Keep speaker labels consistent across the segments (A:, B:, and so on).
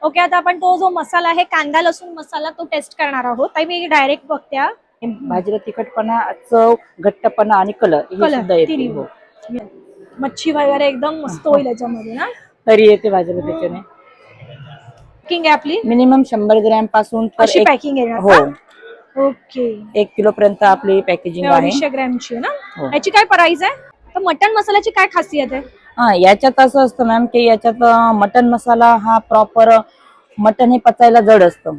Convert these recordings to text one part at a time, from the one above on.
A: Okay, आता आपण तो जो मसाला आहे कांदा लसूण मसाला तो टेस्ट करणार आहोत. ताई मी डायरेक्ट बघते.
B: भाजीला तिखटपणा, चव, घट्टपणा आणि कलर हे सुद्धा येते. हो,
A: मच्छी वगैरे एकदम मस्त होईल याच्यामध्ये ना.
B: तरी येते भाजीला त्याच्याने.
A: पॅकिंग आहे आपली
B: मिनिमम 100 ग्रॅम पासून
A: अशी पॅकिंग आहे.
B: हो,
A: ओके.
B: 1 किलो पर्यंत आपली पॅकेजिंग आहे.
A: 200 ग्रॅमची ना. याची काय प्राइस आहे? तर मटन मसाल्याची काय खासियत आहे?
B: याच्यात असं असतं मॅम की याच्यात मटन मसाला हा प्रॉपर मटन हे पचायला जड असतं,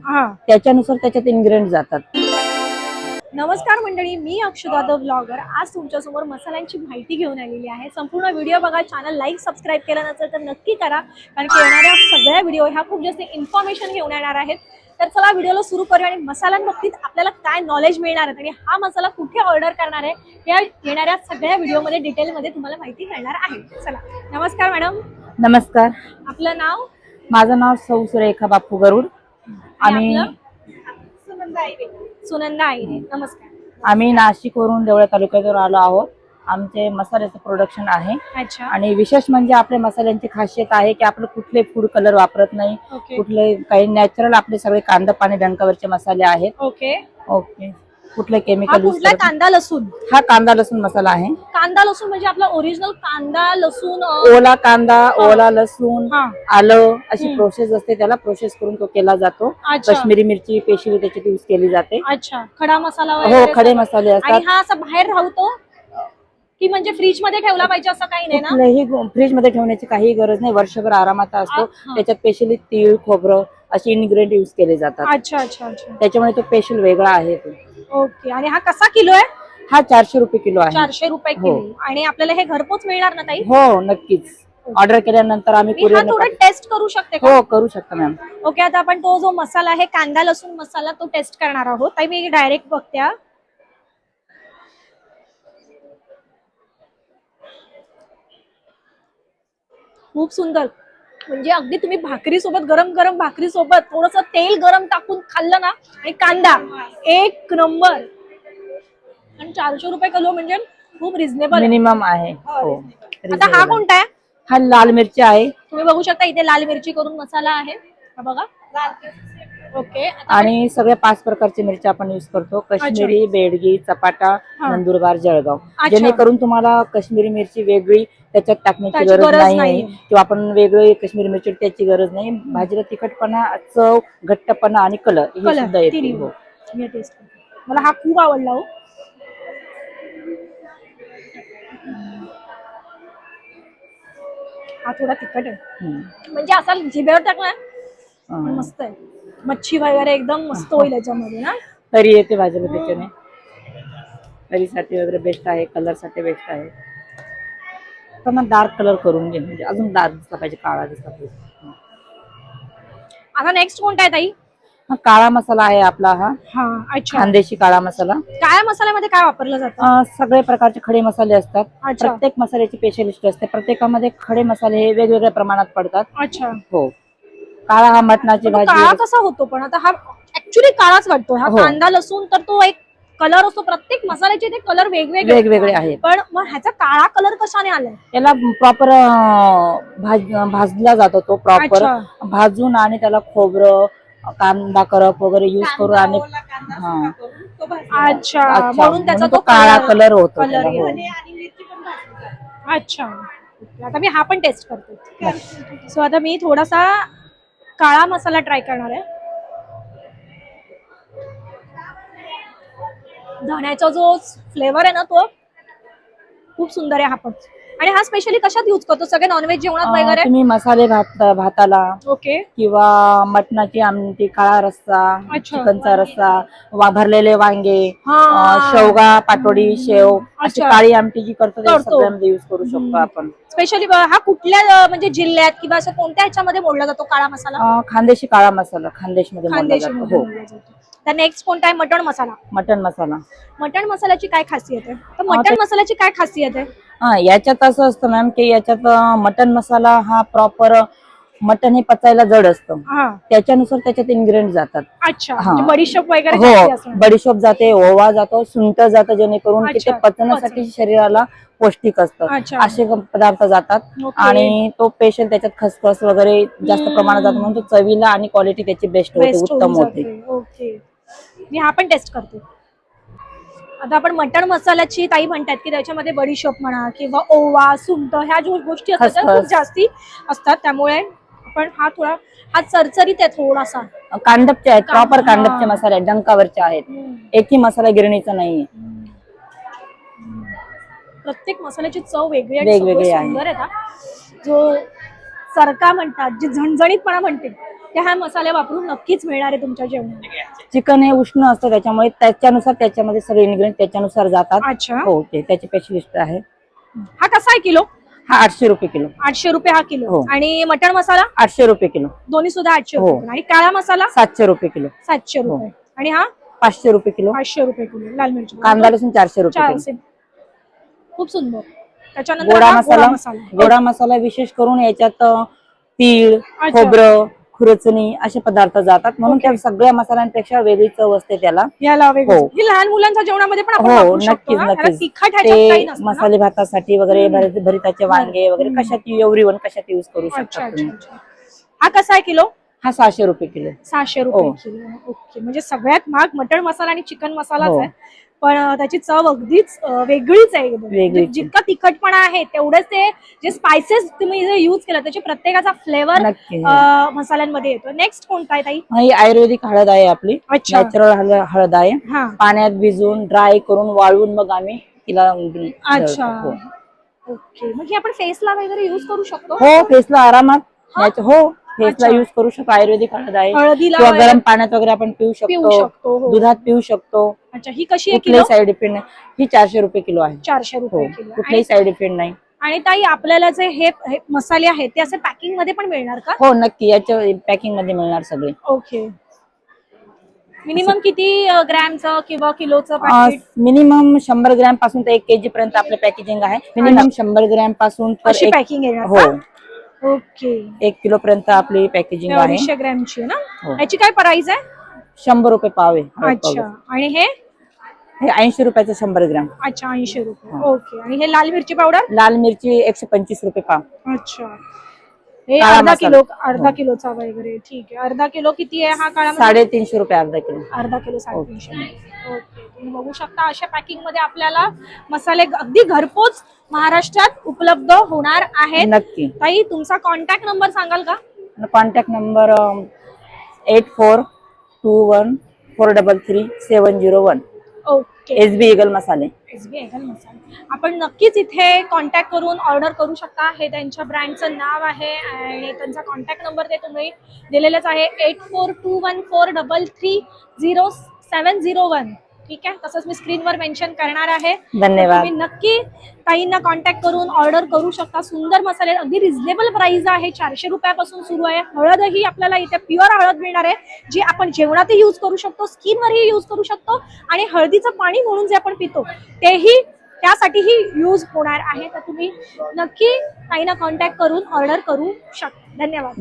B: त्याच्यानुसार त्याच्यात इन्ग्रेडियंट जातात.
A: नमस्कार मंडळी, मी अक्षदा द ब्लॉगर आज तुमच्यासमोर मसाल्यांची माहिती घेऊन आलेली आहे. संपूर्ण व्हिडिओ बघा, चॅनल लाईक सबस्क्राईब केलं नसेल तर नक्की करा, कारण की येणाऱ्या सगळ्या व्हिडिओ ह्या खूप जास्त इन्फॉर्मेशन घेऊन येणार आहेत. तर चला व्हिडिओला सुरू करूया आणि मसाल्यांबाबतीत आपल्याला काय नॉलेज मिळणार आहे आणि हा मसाला कुठे ऑर्डर करणार आहे या येणाऱ्या सगळ्या व्हिडिओमध्ये डिटेलमध्ये तुम्हाला माहिती मिळणार आहे. चला, नमस्कार मॅडम.
B: नमस्कार.
A: आपलं नाव?
B: माझं नाव सौ सुरेखा बापू गरुड. आम्ही
A: सुनंदा आईरे. नमस्कार.
B: आम्ही नाशिकवरून देवळा तालुक्यातून आलो आहोत. आमचे मसाल्याचं प्रोडक्शन आहे.
A: अच्छा.
B: आणि विशेष म्हणजे आपल्या मसाल्यांची खासियत आहे की आपलं कुठले फूड कलर वापरत नाही, कुठले काही नॅचरल आपले सगळे कांदा पाणी डंकावरचे मसाले आहेत.
A: Okay
B: okay. कुठले केमिकल यूज करत?
A: कांदा लसूण.
B: हा कांदा लसूण मसाला आहे.
A: कांदा लसूण म्हणजे आपला ओरिजिनल कांदा लसूण,
B: ओला कांदा, ओला लसूण, आलं अशी प्रोसेस असते, त्याला प्रोसेस करून तो केला जातो. काश्मीरी मिरची स्पेशली त्याच्यात यूज केली जाते.
A: अच्छा. खडा मसाला
B: हो, खडे मसाले असतात.
A: आणि हा असा बाहेर राहतो की म्हणजे फ्रीज मध्ये ठेवला पाहिजे असं काही नाही ना?
B: कुठल्याही फ्रीज मध्ये ठेवण्याची काही गरज नाही, वर्षभर आरामात असतो. त्याच्यात स्पेशली तीळ, खोबरं असे इन्ग्रेडियंट यूज केले जातात.
A: अच्छा अच्छा अच्छा.
B: त्याच्यामुळे तो स्पेशल वेगळा आहे.
A: ओके. आणि हा कसा किलो आहे?
B: हा 400 रुपये किलो आहे.
A: 400 रुपये किलो. आणि आपल्याला हे घरपोच मिळणार ना ताई?
B: हो, नक्कीच. ऑर्डर केल्यानंतर आम्ही
A: कुरिअर थोडं टेस्ट करू शकते का?
B: हो, करू शकता मॅम.
A: ओके, आता आपण तो जो मसाला आहे कांदा लसूण मसाला तो टेस्ट करणार आहोत. ताई मी डायरेक्ट बघते. खूप सुंदर. म्हणजे अगदी तुम्ही भाकरी सोबत, गरम गरम भाकरी सोबत थोडस तेल गरम टाकून खाल्लं ना आणि कांदा, एक नंबर. आणि 400 रुपये किलो म्हणजे खूप रिझनेबल
B: मिनिमम आहे. हो.
A: आता हा कोणता आहे?
B: हा लाल मिरची आहे.
A: तुम्ही बघू शकता इथे लाल मिरची करून मसाला आहे. हा बघा. ओके.
B: आणि सगळ्या 5 प्रकारची मिरची आपण यूज करतो. काश्मीरी, बेडगी, चपाटा, नंदुरबार, जळगाव. जेणेकरून तुम्हाला काश्मीरी मिरची वेगळी त्याच्यात टाकण्याची गरज नाही किंवा आपण वेगळी काश्मीरी मिरची त्याची गरज नाही. भाजीला तिखटपणा, चव, घट्टपणा आणि कलर हे सुद्धा येते.
A: मला हा खूप आवडला. हो, हा थोडा तिखट आहे म्हणजे असा जिभेवर टाकला मस्त आहे. मच्छी वगैरे एकदम मस्त होईल याच्यामध्ये ना.
B: तरी येते भाजीला त्याच्याने. तरीसाठी वगैरे बेस्ट आहे, कलर साठी बेस्ट आहे. पण डार्क कलर करून घे म्हणजे अजून डार्क दिसला पाहिजे, काळा दिसला पाहिजे.
A: आता नेक्स्ट कोणता आहे ताई?
B: काळा मसाला आहे आपला हा.
A: अच्छा.
B: खानदेशी काळा मसाला.
A: काळ्या मसाल्यामध्ये काय वापरलं जातं?
B: सगळे प्रकारचे खडे मसाले असतात. प्रत्येक मसाल्याची स्पेशलिस्ट असते. प्रत्येकामध्ये खडे मसाले हे वेगवेगळ्या प्रमाणात पडतात.
A: अच्छा.
B: हो. काळा हा मटणाची भाजी.
A: काळा कसा होतो पण? आता हा ऍक्च्युली काळाच वाटतो. हा कांदा लसूण तर तो एक कलर असतो. प्रत्येक मसाल्याचे ते कलर वेगवेगळे आहेत. पण मग ह्याचा काळा कलर कशाने आलाय?
B: त्याला प्रॉपर भाजला जातो. तो प्रॉपर भाजून आणि त्याला खोबरं, कांदा करप वगैरे युज करून आणि
A: अच्छा, म्हणून त्याचा तो
B: काळा कलर होतो.
A: अच्छा. आता मी हा पण टेस्ट करते. सो आता मी थोडासा काळा मसाला ट्राय करणार आहे. धण्याचा जो फ्लेवर आहे ना तो खूप सुंदर आहे. हा पण. आणि हा स्पेशली कशात यूज करतो? सगळे नॉनव्हेज जेवणात वगैरे?
B: तुम्ही मसाले भाताला.
A: ओके.
B: किंवा मटणाची आमटी, काळा रस्सा, चिकनचा रस्सा, भरलेले वांगे, शेवगा, पाटोडी, शेव अशी काळी आमटी जी करतो सगळ्यांमध्ये यूज करू शकतो आपण.
A: स्पेशली हा कुठल्या म्हणजे जिल्ह्यात किंवा असं कोणत्या ह्याच्यामध्ये मोडला जातो काळा मसाला?
B: खानदेशी काळा मसाला खानदेशमध्ये मोडला जातो. हो.
A: तर नेक्स्ट कोणता आहे? मटण मसाला.
B: मटण मसाला.
A: मटण मसाल्याची काय खासियत आहे? तर मटण मसाल्याची काय खासियत आहे?
B: याच्यात असं असतं मॅम की याच्यात मटन मसाला हा प्रॉपर मटण हे पचायला जड असतं,
A: हा
B: त्याच्यानुसार त्याच्यात इन्ग्रेडियंट जातात.
A: अच्छा,
B: हा.
A: म्हणजे बडीशोप वगैरे जास्ती
B: हो,
A: असणार.
B: बडीशोप जाते, ओवा जातो, सुंठ जातं, जेणेकरून की ते
A: अच्छा,
B: पचण्यासाठी शरीराला पौष्टिक असतं.
A: अच्छा.
B: असे पदार्थ जातात.
A: ओके.
B: आणि तो पेशंट त्याच्यात खसखस वगैरे जास्त प्रमाणात जातो, म्हणून तो चवीला आणि क्वालिटी त्याची बेस्ट होते,
A: बेस्ट
B: उत्तम
A: होऊन
B: होते.
A: जाते. ओके, मी हा पण टेस्ट करते. आता आपण मटण मसाल्याची ताई म्हणतात की त्याच्यामध्ये बडीशोप म्हणा किंवा ओवा, सुंठ ह्या ज्या गोष्टी असतात त्या खूप
B: खसखस.
A: जास्ती असतात, त्यामुळे आपण हा चरचरीत आहे थोडासा.
B: कांडपचे आहेत, प्रॉपर
A: हा.
B: कांडपचे मसाले आहेत, डंकावरचे आहेत. एकही मसाला गिरणीचा नाहीये.
A: प्रत्येक मसाल्याची चव वेगळी आणि
B: वेगवेगळी
A: सगळं
B: आहे.
A: सुंदर आहे. जो सरका म्हणतात, जी झणझणीतपणा म्हणते, त्या ह्या मसाले वापरून नक्कीच मिळणार आहे तुमच्या जेवणात.
B: चिकन हे उष्ण असतं, त्याच्यामुळे त्याच्यानुसार त्याच्यामध्ये सगळे इन्ग्रेडियंट त्याच्यानुसार जातात.
A: अच्छा.
B: हो, ते त्याची स्पेशलिस्ट आहे.
A: हा कसा आहे किलो?
B: हा 800 रुपये किलो.
A: 800 रुपये हा किलो.
B: हो.
A: आणि मटण मसाला
B: 800 रुपये किलो.
A: दोन्ही सुद्धा 800
B: हो.
A: रुपये किलो. आणि काळा मसाला
B: 700 रुपये किलो.
A: 700
B: हो.
A: रुपये. आणि हा
B: 500 रुपये किलो.
A: 500 रुपये किलो. लाल मिरची
B: कांदा लसूण 400 रुपये किलो.
A: 400. खूप सुंदर. त्याच्यानंतर
B: गोडा
A: हा
B: मसाला.
A: मसाला.
B: गोडा मसाला विशेष करून याच्यात तीळ,
A: अच्छा.
B: खोबरं, खुरचणी असे पदार्थ जातात, म्हणून
A: ओके.
B: त्या सगळ्या मसाल्यांपेक्षा वेगळी चव असते त्याला.
A: याला वेगळं.
B: हो.
A: ही लहान मुलांच्या जेवणामध्ये पण आपण
B: हो,
A: वापरू शकतो
B: नक्कीच
A: ना? याला
B: नक्कीच.
A: तिखट ह्याच्यात काही
B: ते
A: नसतं ना?
B: मसाले भातासाठी वगैरे, भरिताचे वांगे वगैरे
A: हम्म.
B: कशात एव्हरीवन कशात यूज करू
A: अच्छा
B: शकता
A: अच्छा
B: तुम्ही.
A: अच्छा. हा कसा आहे किलो?
B: हा 600 रुपये किलो.
A: 600 रुपये
B: हो.
A: किलो. ओके, म्हणजे सगळ्यात महाग मटण मसाला आणि चिकन मसालाच
B: हो.
A: आहे, पण त्याची चव अगदीच वेगळीच आहे एकदम.
B: वेगळीच
A: म्हणजे
B: आहे.
A: जितका तिखटपणा आहे तेवढेच ते जे स्पायसेस तुम्ही जे युज केला त्याचे प्रत्येकाचा फ्लेवर
B: नक्की.
A: मसाल्यांमध्ये येतो. नेक्स्ट कोणता आहे ताई?
B: ही आयुर्वेदिक हळद आहे आपली,
A: अच्छा.
B: नॅचरल हळद आहे.
A: हा.
B: पाण्यात भिजवून ड्राय करून वाळवून मग आम्ही तिला
A: अच्छा.
B: हो.
A: ओके, मग ही आपण फेसला वगैरे युज करू शकतो?
B: हो, फेसला आरामात.
A: हा?
B: हो, फेसला
A: अच्छा.
B: युज करू शकतो. आयुर्वेदिक हळद आहे,
A: हळदीला
B: किंवा
A: वगैरे
B: गरम पाण्यात वगैरे आपण पिऊ
A: पिऊ
B: शकतो,
A: शकतो. हो.
B: दुधात पिऊ शकतो.
A: अच्छा, ही कशी आहे
B: कुठलाही
A: किलो?
B: साईड इफेक्ट नाही. ही 400 रुपये किलो आहे.
A: 400
B: हो,
A: रुपये किलो.
B: कुठलाही साईड इफेक्ट नाही.
A: आणि ताई आपल्याला जे हे मसाले आहेत ते असे पॅकिंग मध्ये पण मिळणार का?
B: हो, नक्की. याच्या पॅकिंग मध्ये मिळणार सगळे.
A: ओके. मिनिमम किती ग्रॅमचं किंवा किलोचं पॅकेट?
B: मिनिमम 100 ग्रॅम पासून तर 1 kg पर्यंत आपलं पॅकेजिंग आहे. मिनिमम 100 ग्रॅम पासून तर
A: अशी पॅकिंग येणार
B: हो,
A: का? ओके.
B: 1 किलो पर्यंत आपली पॅकेजिंग आहे.
A: 250 ग्रॅमची आहे ना?
B: हो.
A: याची काय प्राइस आहे?
B: 100 रुपये पाव आहे हळद
A: अच्छा.
B: पावडर.
A: आणि हे?
B: हे 80 रुपयाचं 100 ग्रॅम.
A: अच्छा, 80 रुपये. ओके. आणि हे लाल मिरची पावडर?
B: लाल मिरची 125 रुपये पाव.
A: अच्छा. हे
B: काळा
A: अर्धा
B: मसाला.
A: अर्धा
B: हो.
A: किलोचा वगैरे. ठीक आहे. अर्धा किलो किती आहे हा काळा मसाला?
B: 350 रुपये अर्धा किलो.
A: अर्धा किलो 350. ओके, तुम्ही बघू शकता अशा पॅकिंग मध्ये आपल्याला मसाले अगदी घरपोच महाराष्ट्रात उपलब्ध होणार आहेत.
B: नक्की.
A: ताई तुमचा कॉन्टॅक्ट नंबर सांगाल का?
B: Contact number 8421433701.
A: Okay.
B: SB eagle मसाले.
A: SB ईगल मसाले. आपण नक्कीच इथे कॉन्टॅक्ट करून ऑर्डर करू शकता. हे त्यांच्या ब्रँडचं नाव आहे आणि त्यांचा कॉन्टॅक्ट नंबर ते तुम्ही दिलेलाच आहे 8421430701. ठीक आहे, तसंच मी स्क्रीनवर मेन्शन करणार आहे.
B: धन्यवाद.
A: तुम्ही नक्की ताईंना कॉन्टॅक्ट करून ऑर्डर करू शकता. सुंदर मसाले, अगदी रिझनेबल प्राइस आहे. 400 रुपयापासून सुरू आहे. हळदही आपल्याला इथे प्युअर हळद मिळणार आहे, जी आपण जेवणातही यूज करू शकतो, स्किनवरही यूज करू शकतो, आणि हळदीचं पाणी म्हणून जे आपण पितो तेही त्यासाठीही यूज होणार आहे. तर तुम्ही नक्की ताईंना कॉन्टॅक्ट करून ऑर्डर करू शकता. धन्यवाद.